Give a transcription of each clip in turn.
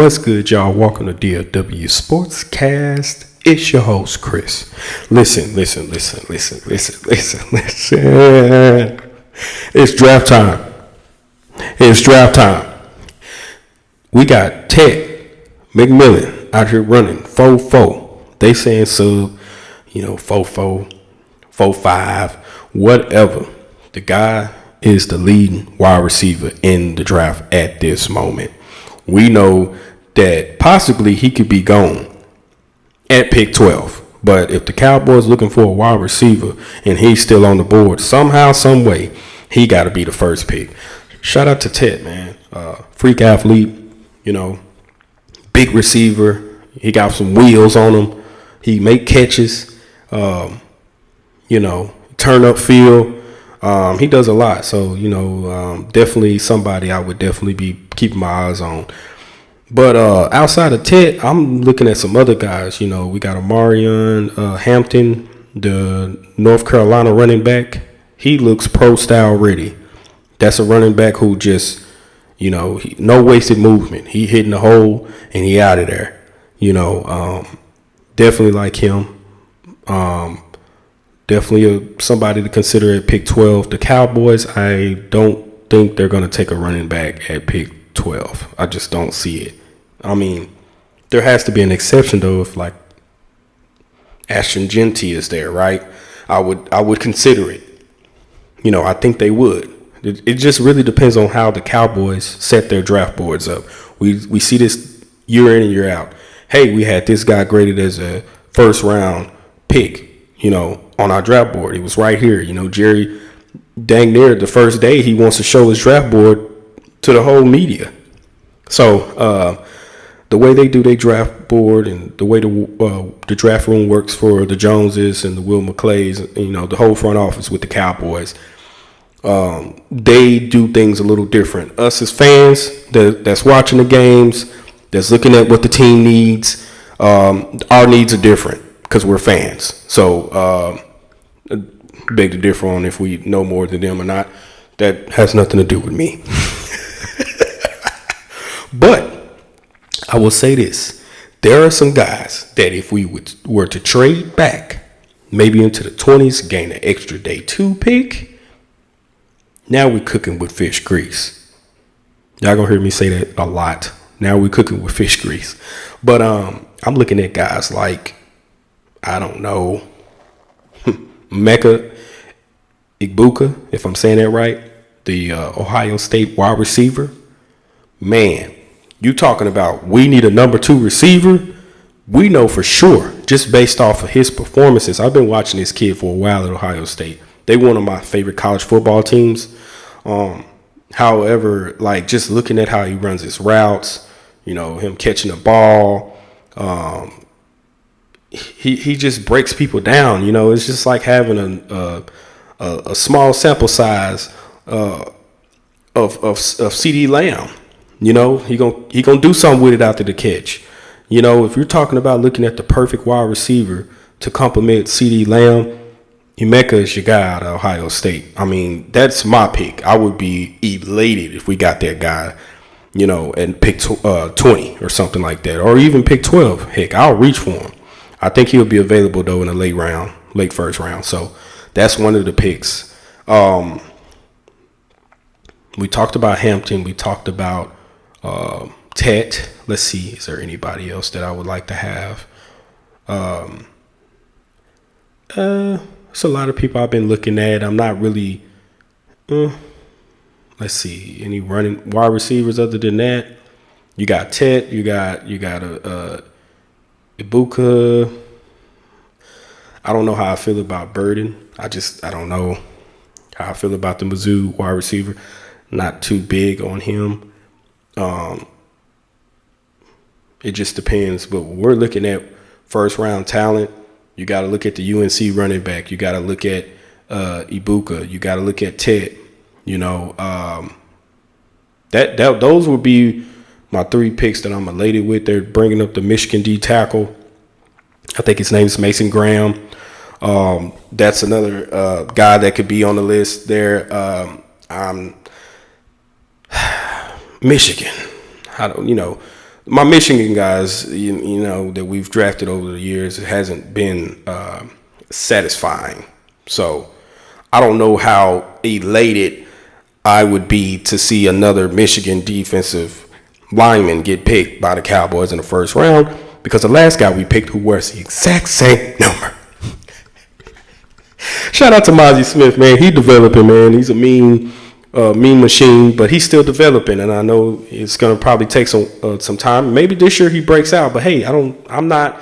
What's good, y'all? Welcome to DLW Sportscast. It's your host, Chris. Listen. It's draft time. We got Ted McMillan out here running 4-4. They saying sub, 4-4, 4-5, whatever. The guy is the leading wide receiver in the draft at this moment. We know that possibly he could be gone at pick 12. But if the Cowboys looking for a wide receiver and he's still on the board, somehow, some way, he got to be the first pick. Shout out to Ted, man. Freak athlete, big receiver. He got some wheels on him. He make catches, turn up field. He does a lot. So, definitely somebody I would definitely be keeping my eyes on. But outside of Ted, I'm looking at some other guys. We got Amarion Hampton, the North Carolina running back. He looks pro style ready. That's a running back who just, no wasted movement. He hitting the hole and he out of there. Definitely like him. Definitely somebody to consider at pick 12. The Cowboys, I don't think they're going to take a running back at pick 12. I just don't see it. I mean, there has to be an exception, though, if like Ashton Genty is there, right? I would consider it. I think they would. It just really depends on how the Cowboys set their draft boards up. We see this year in and year out. Hey, we had this guy graded as a first round pick, on our draft board. It was right here. Jerry, dang near the first day, he wants to show his draft board to the whole media. So the way they do their draft board and the way the draft room works for the Joneses and the Will McClays, the whole front office with the Cowboys, they do things a little different. Us as fans that's watching the games, that's looking at what the team needs, our needs are different because we're fans. So beg to differ on if we know more than them or not. That has nothing to do with me. But I will say this. There are some guys that if we were to trade back, maybe into the 20s, gain an extra day 2 pick, now we're cooking with fish grease. Y'all gonna hear me say that a lot. Now we're cooking with fish grease. But I'm looking at guys like, I don't know, Mecca Igbuka, if I'm saying that right, the Ohio State wide receiver. Man, you talking about we need a number 2 receiver? We know for sure, just based off of his performances. I've been watching this kid for a while at Ohio State. They one of my favorite college football teams. However, like just looking at how he runs his routes, him catching the ball, he just breaks people down. It's just like having a small sample size of CeeDee Lamb. He gonna do something with it after the catch. If you're talking about looking at the perfect wide receiver to complement CeeDee Lamb, Emeka is your guy out of Ohio State. I mean, that's my pick. I would be elated if we got that guy, and pick 20 or something like that, or even pick 12. Heck, I'll reach for him. I think he'll be available though in the late first round. So that's one of the picks. We talked about Hampton. We talked about Tet. Let's see, is there anybody else that I would like to have? It's a lot of people I've been looking at. I'm not really. Let's see, any running wide receivers other than that. You got Tet. You got Ibuka. I don't know how I feel about Burden. I don't know how I feel about the Mizzou wide receiver. Not too big on him. It just depends. But when we're looking at first round talent, you got to look at the UNC running back. You got to look at Ibuka. You got to look at Ted. Those would be my 3 picks that I'm elated with. They're bringing up the Michigan D tackle. I think his name is Mason Graham. That's another guy that could be on the list there. Michigan. my Michigan guys, you know, that we've drafted over the years, it hasn't been satisfying. So I don't know how elated I would be to see another Michigan defensive lineman get picked by the Cowboys in the first round, because the last guy we picked who wears the exact same number. Shout out to Mozzie Smith, man. He developing, man. He's a mean machine, but he's still developing, and I know it's gonna probably take some time. Maybe this year he breaks out, but hey, I'm not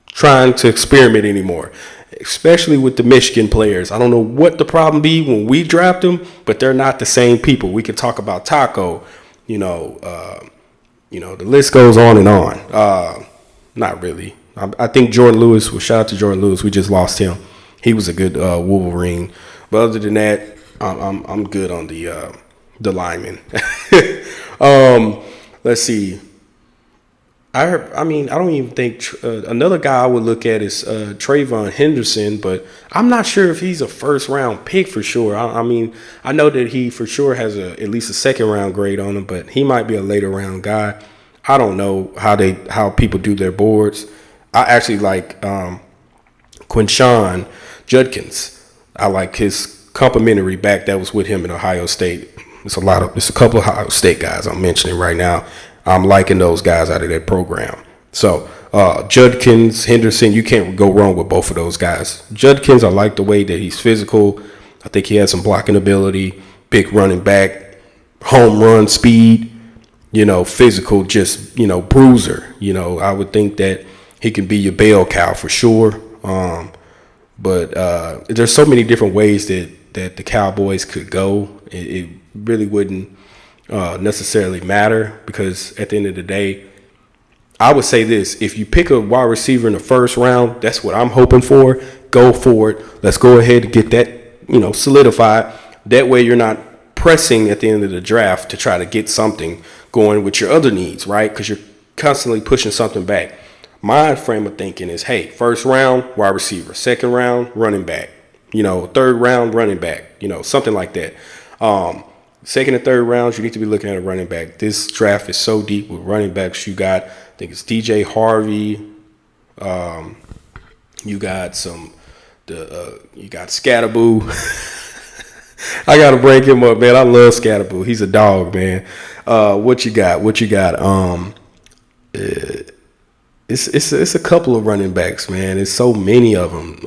trying to experiment anymore, especially with the Michigan players. I don't know what the problem be when we draft them, but they're not the same people. We could talk about Taco, the list goes on and on. Not really. I think Jordan Lewis. Well, shout out to Jordan Lewis. We just lost him. He was a good Wolverine, but other than that, I'm good on the linemen. Let's see. I don't even think another guy I would look at is Trayvon Henderson, but I'm not sure if he's a first round pick for sure. I know that he for sure has at least a second round grade on him, but he might be a later round guy. I don't know how people do their boards. I actually like Quinshawn Judkins. I like his complimentary back that was with him in Ohio State. It's a couple of Ohio State guys I'm mentioning right now. I'm liking those guys out of that program. So Judkins, Henderson, you can't go wrong with both of those guys. Judkins, I like the way that he's physical. I think he has some blocking ability, big running back, home run speed, physical, just, bruiser. I would think that he can be your bell cow for sure. But there's so many different ways that the Cowboys could go. It really wouldn't necessarily matter, because at the end of the day, I would say this: if you pick a wide receiver in the first round, that's what I'm hoping for. Go for it. Let's go ahead and get that, solidified. That way you're not pressing at the end of the draft to try to get something going with your other needs, right? Because you're constantly pushing something back. My frame of thinking is, hey, first round, wide receiver. Second round, running back. Third round, running back. Something like that. Second and third rounds, you need to be looking at a running back. This draft is so deep with running backs. You got, I think it's DJ Harvey. You got you got Scatterboo. I gotta bring him up, man. I love Scatterboo. He's a dog, man. What you got? It's a couple of running backs, man. It's so many of them.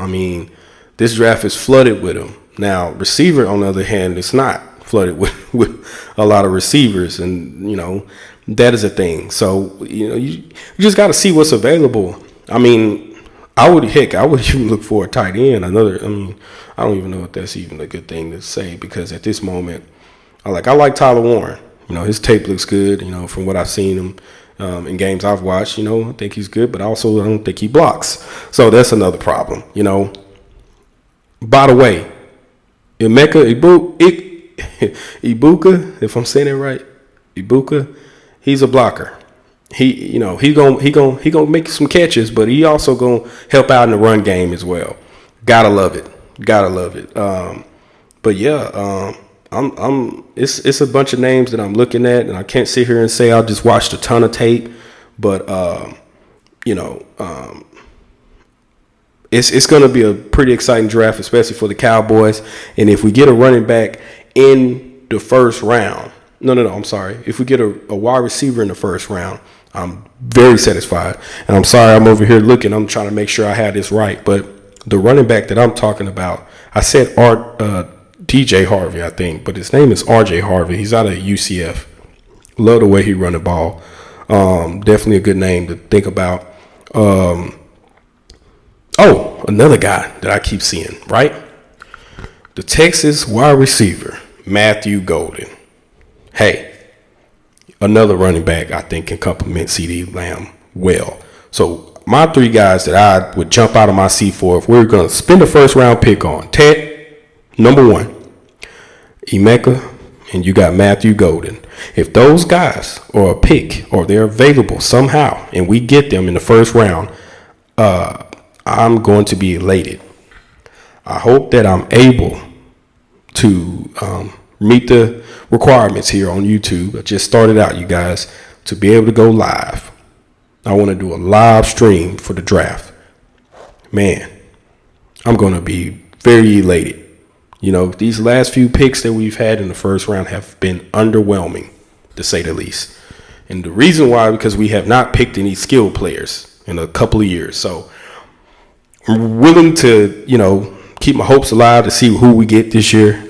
This draft is flooded with them. Now, receiver, on the other hand, it's not flooded with a lot of receivers, and that is a thing. So you just got to see what's available. I would even look for a tight end. I don't even know if that's even a good thing to say, because at this moment, I like Tyler Warren. His tape looks good. From what I've seen him in games I've watched, I think he's good, but also I don't think he blocks. So that's another problem. By the way, Ibuka, if I'm saying it right, Ibuka, he's a blocker. He gonna make some catches, but he also gonna help out in the run game as well. Gotta love it. But yeah, it's a bunch of names that I'm looking at, and I can't sit here and say I just watched a ton of tape, but it's going to be a pretty exciting draft, especially for the Cowboys. And if we get a running back in the first round, I'm sorry. If we get a wide receiver in the first round, I'm very satisfied. And I'm sorry, I'm over here looking. I'm trying to make sure I have this right. But the running back that I'm talking about, I said DJ Harvey, I think, but his name is RJ Harvey. He's out of UCF. Love the way he run the ball. Definitely a good name to think about. Another guy that I keep seeing, right? The Texas wide receiver, Matthew Golden. Hey, another running back I think can complement CeeDee Lamb well. So my three guys that I would jump out of my seat for if we were going to spend a first round pick on: Ted, number one, Emeka, and you got Matthew Golden. If those guys are a pick or they're available somehow and we get them in the first round, I'm going to be elated. I hope that I'm able to meet the requirements here on YouTube. I just started out, you guys, to be able to go live. I want to do a live stream for the draft. Man, I'm going to be very elated. You know, these last few picks that we've had in the first round have been underwhelming, to say the least. And the reason why, because we have not picked any skilled players in a couple of years. So I'm willing to, keep my hopes alive to see who we get this year.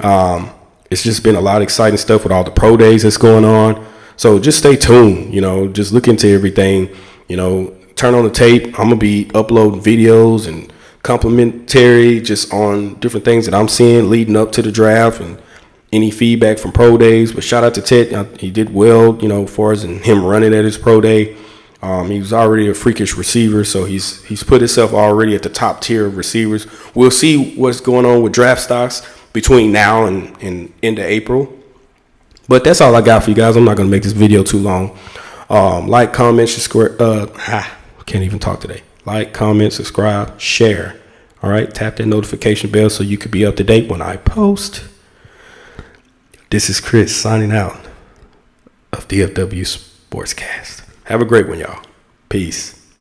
It's just been a lot of exciting stuff with all the pro days that's going on. So just stay tuned, just look into everything, turn on the tape. I'm going to be uploading videos and complimentary just on different things that I'm seeing leading up to the draft and any feedback from pro days. But shout out to Ted. He did well, as far as in him running at his pro day. He was already a freakish receiver, so he's put himself already at the top tier of receivers. We'll see what's going on with draft stocks between now and into April. But that's all I got for you guys. I'm not going to make this video too long. Like, comment, subscribe. Can't even talk today. Like, comment, subscribe, share. All right, tap that notification bell so you could be up to date when I post. This is Chris signing out of DFW Sportscast. Have a great one, y'all. Peace.